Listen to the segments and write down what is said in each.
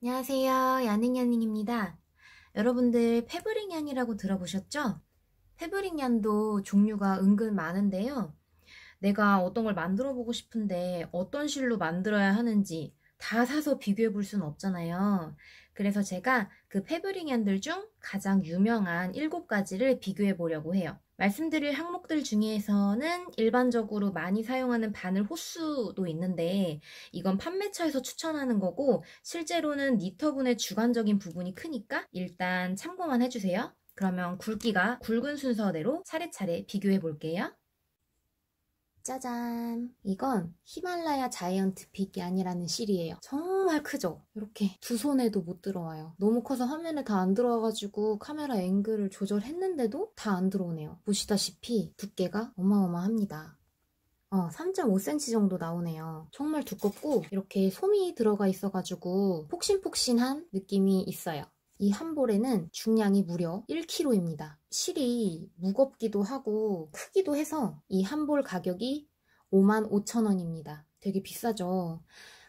안녕하세요. 야닝야닝입니다. 여러분들 패브릭 얀이라고 들어보셨죠? 패브릭 얀도 종류가 은근 많은데요. 내가 어떤 걸 만들어 보고 싶은데 어떤 실로 만들어야 하는지 다 사서 비교해 볼 수는 없잖아요. 그래서 제가 그 패브릭 얀들 중 가장 유명한 7가지를 비교해 보려고 해요. 말씀드릴 항목들 중에서는 일반적으로 많이 사용하는 바늘 호수도 있는데 이건 판매처에서 추천하는 거고 실제로는 니터분의 주관적인 부분이 크니까 일단 참고만 해주세요. 그러면 굵기가 굵은 순서대로 차례차례 비교해 볼게요. 짜잔! 이건 히말라야 자이언트 빅얀이라는 실이에요. 정말 크죠? 이렇게 두 손에도 못 들어와요. 너무 커서 화면에 다 안 들어와가지고 카메라 앵글을 조절했는데도 다 안 들어오네요. 보시다시피 두께가 어마어마합니다. 3.5cm 정도 나오네요. 정말 두껍고 이렇게 솜이 들어가 있어가지고 폭신폭신한 느낌이 있어요. 이 한 볼에는 중량이 무려 1kg입니다. 실이 무겁기도 하고 크기도 해서 이 한 볼 가격이 55,000원입니다. 되게 비싸죠.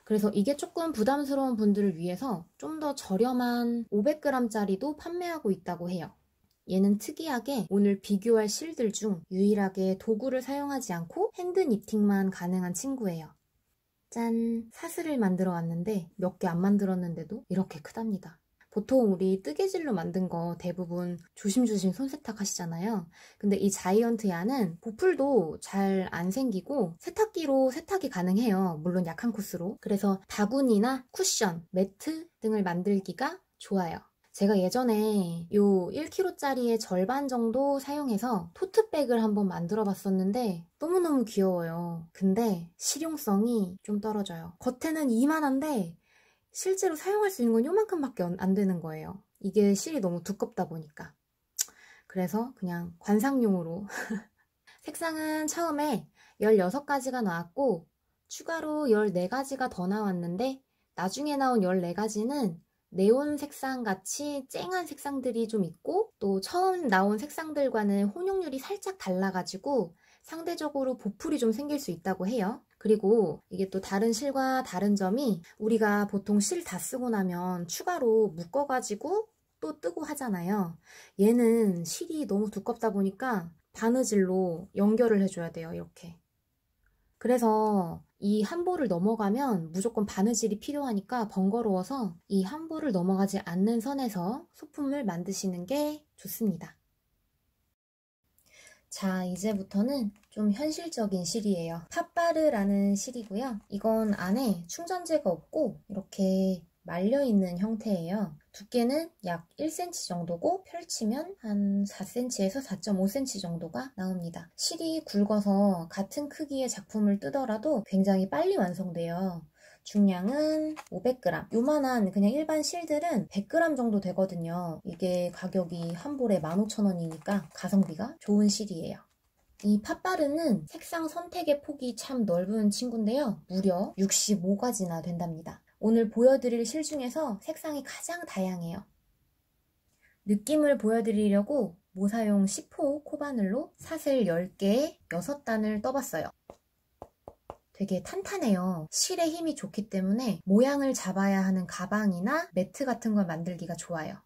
그래서 이게 조금 부담스러운 분들을 위해서 좀 더 저렴한 500g짜리도 판매하고 있다고 해요. 얘는 특이하게 오늘 비교할 실들 중 유일하게 도구를 사용하지 않고 핸드 니팅만 가능한 친구예요. 짠! 사슬을 만들어 왔는데 몇 개 안 만들었는데도 이렇게 크답니다. 보통 우리 뜨개질로 만든 거 대부분 조심조심 손세탁 하시잖아요. 근데 이 자이언트 얀은 보풀도 잘 안 생기고 세탁기로 세탁이 가능해요. 물론 약한 코스로. 그래서 바구니나 쿠션, 매트 등을 만들기가 좋아요. 제가 예전에 요 1kg짜리의 절반 정도 사용해서 토트백을 한번 만들어 봤었는데 너무너무 귀여워요. 근데 실용성이 좀 떨어져요. 겉에는 이만한데 실제로 사용할 수 있는 건 요만큼밖에 안 되는 거예요. 이게 실이 너무 두껍다 보니까. 그래서 그냥 관상용으로 색상은 처음에 16가지가 나왔고 추가로 14가지가 더 나왔는데 나중에 나온 14가지는 네온 색상 같이 쨍한 색상들이 좀 있고 또 처음 나온 색상들과는 혼용률이 살짝 달라가지고 상대적으로 보풀이 좀 생길 수 있다고 해요. 그리고 이게 또 다른 실과 다른 점이 우리가 보통 실 다 쓰고 나면 추가로 묶어가지고 또 뜨고 하잖아요. 얘는 실이 너무 두껍다 보니까 바느질로 연결을 해줘야 돼요. 이렇게. 그래서 이 한 볼을 넘어가면 무조건 바느질이 필요하니까 번거로워서 이 한 볼을 넘어가지 않는 선에서 소품을 만드시는 게 좋습니다. 자, 이제부터는 좀 현실적인 실이에요. 팥바르라는 실이고요. 이건 안에 충전재가 없고 이렇게 말려있는 형태예요. 두께는 약 1cm 정도고 펼치면 한 4cm에서 4.5cm 정도가 나옵니다. 실이 굵어서 같은 크기의 작품을 뜨더라도 굉장히 빨리 완성돼요. 중량은 500g. 요만한 그냥 일반 실들은 100g 정도 되거든요. 이게 가격이 한 볼에 15,000원이니까 가성비가 좋은 실이에요. 이 팥바르는 색상 선택의 폭이 참 넓은 친구인데요. 무려 65가지나 된답니다. 오늘 보여드릴 실 중에서 색상이 가장 다양해요. 느낌을 보여드리려고 모사용 10호 코바늘로 사슬 10개에 6단을 떠봤어요. 되게 탄탄해요. 실에 힘이 좋기 때문에 모양을 잡아야 하는 가방이나 매트 같은 걸 만들기가 좋아요.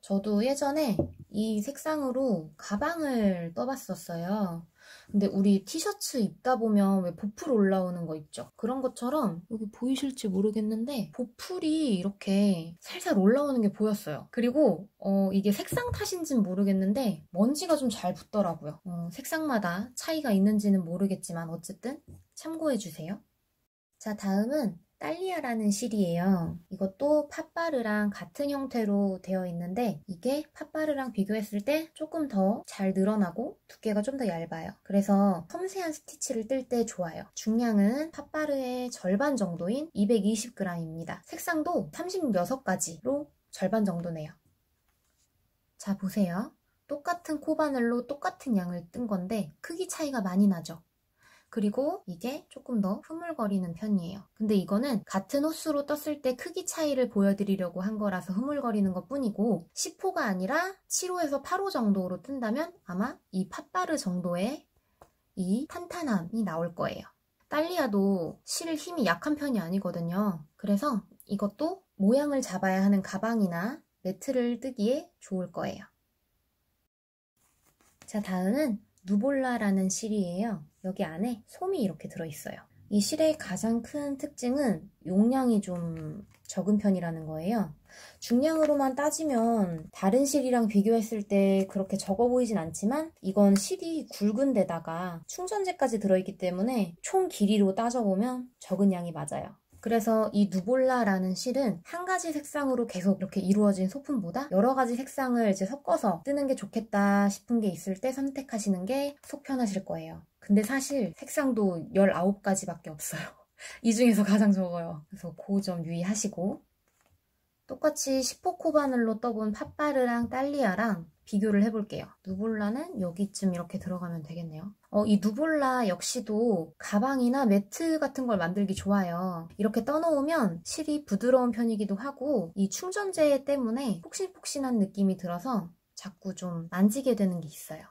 저도 예전에 이 색상으로 가방을 떠봤었어요. 근데 우리 티셔츠 입다 보면 왜 보풀 올라오는 거 있죠? 그런 것처럼 여기 보이실지 모르겠는데 보풀이 이렇게 살살 올라오는 게 보였어요. 그리고 이게 색상 탓인지는 모르겠는데 먼지가 좀 잘 붙더라고요. 색상마다 차이가 있는지는 모르겠지만 어쨌든 참고해주세요. 자, 다음은 딸리아라는 실이에요. 이것도 팥바르랑 같은 형태로 되어 있는데 이게 팥바르랑 비교했을 때 조금 더 잘 늘어나고 두께가 좀 더 얇아요. 그래서 섬세한 스티치를 뜰 때 좋아요. 중량은 팥바르의 절반 정도인 220g입니다. 색상도 36가지로 절반 정도네요. 자, 보세요. 똑같은 코바늘로 똑같은 양을 뜬 건데 크기 차이가 많이 나죠? 그리고 이게 조금 더 흐물거리는 편이에요. 근데 이거는 같은 호수로 떴을 때 크기 차이를 보여드리려고 한 거라서 흐물거리는 것 뿐이고 10호가 아니라 7호에서 8호 정도로 뜬다면 아마 이 팥바르 정도의 이 탄탄함이 나올 거예요. 딸리아도 실 힘이 약한 편이 아니거든요. 그래서 이것도 모양을 잡아야 하는 가방이나 매트를 뜨기에 좋을 거예요. 자, 다음은 누볼라라는 실이에요. 여기 안에 솜이 이렇게 들어있어요. 이 실의 가장 큰 특징은 용량이 좀 적은 편이라는 거예요. 중량으로만 따지면 다른 실이랑 비교했을 때 그렇게 적어 보이진 않지만 이건 실이 굵은 데다가 충전재까지 들어있기 때문에 총 길이로 따져보면 적은 양이 맞아요. 그래서 이 누볼라라는 실은 한 가지 색상으로 계속 이렇게 이루어진 소품보다 여러 가지 색상을 이제 섞어서 뜨는 게 좋겠다 싶은 게 있을 때 선택하시는 게 속 편하실 거예요. 근데 사실 색상도 19가지밖에 없어요. 이 중에서 가장 적어요. 그래서 그 점 유의하시고, 똑같이 10호 코바늘로 떠본 팥바르랑 딸리아랑 비교를 해볼게요. 누볼라는 여기쯤 이렇게 들어가면 되겠네요. 이 누볼라 역시도 가방이나 매트 같은 걸 만들기 좋아요. 이렇게 떠놓으면 실이 부드러운 편이기도 하고 이 충전재 때문에 폭신폭신한 느낌이 들어서 자꾸 좀 만지게 되는 게 있어요.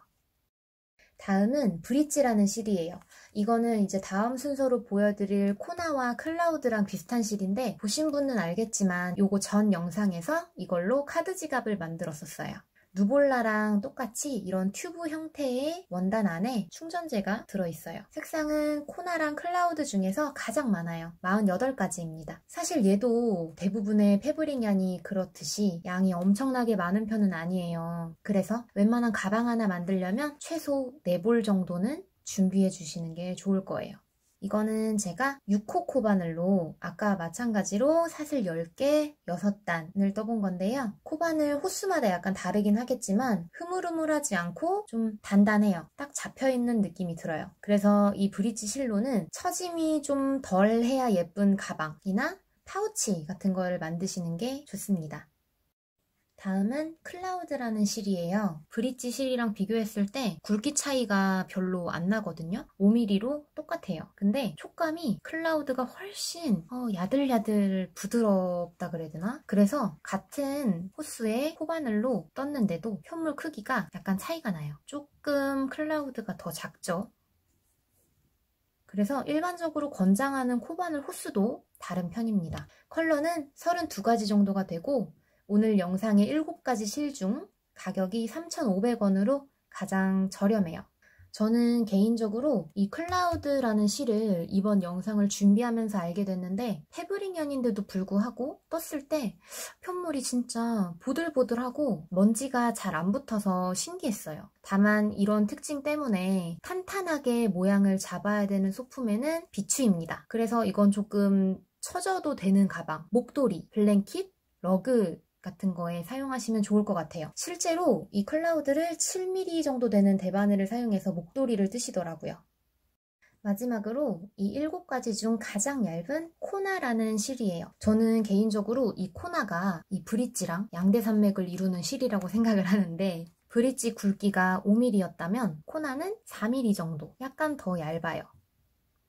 다음은 브릿지라는 실이에요. 이거는 이제 다음 순서로 보여드릴 코나와 클라우드랑 비슷한 실인데 보신 분은 알겠지만 요거 전 영상에서 이걸로 카드 지갑을 만들었었어요. 누볼라랑 똑같이 이런 튜브 형태의 원단 안에 충전재가 들어있어요. 색상은 코나랑 클라우드 중에서 가장 많아요. 48가지입니다. 사실 얘도 대부분의 패브릭 양이 그렇듯이 양이 엄청나게 많은 편은 아니에요. 그래서 웬만한 가방 하나 만들려면 최소 4볼 정도는 준비해 주시는 게 좋을 거예요. 이거는 제가 6호 코바늘로 아까 마찬가지로 사슬 10개, 6단을 떠본 건데요. 코바늘 호수마다 약간 다르긴 하겠지만 흐물흐물하지 않고 좀 단단해요. 딱 잡혀있는 느낌이 들어요. 그래서 이 브릿지 실로는 처짐이 좀 덜 해야 예쁜 가방이나 파우치 같은 거를 만드시는 게 좋습니다. 다음은 클라우드라는 실이에요. 브릿지 실이랑 비교했을 때 굵기 차이가 별로 안 나거든요. 5mm로 똑같아요. 근데 촉감이 클라우드가 훨씬 야들야들 부드럽다 그래야 되나? 그래서 같은 호수의 코바늘로 떴는데도 현물 크기가 약간 차이가 나요. 조금 클라우드가 더 작죠. 그래서 일반적으로 권장하는 코바늘 호수도 다른 편입니다. 컬러는 32가지 정도가 되고 오늘 영상의 7가지 실 중 가격이 3,500원으로 가장 저렴해요. 저는 개인적으로 이 클라우드라는 실을 이번 영상을 준비하면서 알게 됐는데 패브릭 연인데도 불구하고 떴을 때 편물이 진짜 보들보들하고 먼지가 잘 안 붙어서 신기했어요. 다만 이런 특징 때문에 탄탄하게 모양을 잡아야 되는 소품에는 비추입니다. 그래서 이건 조금 처져도 되는 가방, 목도리, 블랭킷, 러그 같은 거에 사용하시면 좋을 것 같아요. 실제로 이 클라우드를 7mm 정도 되는 대바늘을 사용해서 목도리를 뜨시더라고요. 마지막으로 이 7가지 중 가장 얇은 코나라는 실이에요. 저는 개인적으로 이 코나가 이 브릿지랑 양대산맥을 이루는 실이라고 생각을 하는데 브릿지 굵기가 5mm였다면 코나는 4mm 정도, 약간 더 얇아요.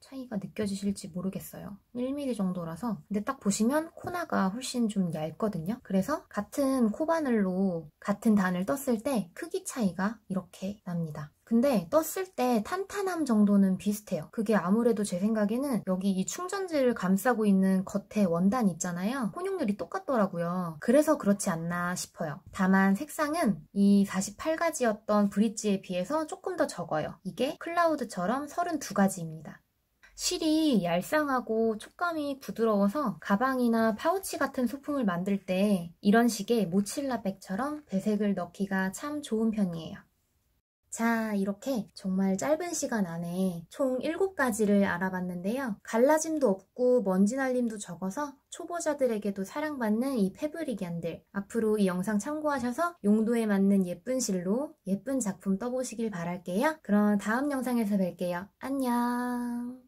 차이가 느껴지실지 모르겠어요. 1mm 정도라서. 근데 딱 보시면 코나가 훨씬 좀 얇거든요. 그래서 같은 코바늘로 같은 단을 떴을 때 크기 차이가 이렇게 납니다. 근데 떴을 때 탄탄함 정도는 비슷해요. 그게 아무래도 제 생각에는 여기 이 충전지를 감싸고 있는 겉에 원단 있잖아요. 혼용률이 똑같더라고요. 그래서 그렇지 않나 싶어요. 다만 색상은 이 48가지였던 브릿지에 비해서 조금 더 적어요. 이게 클라우드처럼 32가지입니다. 실이 얄쌍하고 촉감이 부드러워서 가방이나 파우치 같은 소품을 만들 때 이런 식의 모칠라백처럼 배색을 넣기가 참 좋은 편이에요. 자, 이렇게 정말 짧은 시간 안에 총 7가지를 알아봤는데요. 갈라짐도 없고 먼지 날림도 적어서 초보자들에게도 사랑받는 이 패브릭 양들. 앞으로 이 영상 참고하셔서 용도에 맞는 예쁜 실로 예쁜 작품 떠보시길 바랄게요. 그럼 다음 영상에서 뵐게요. 안녕.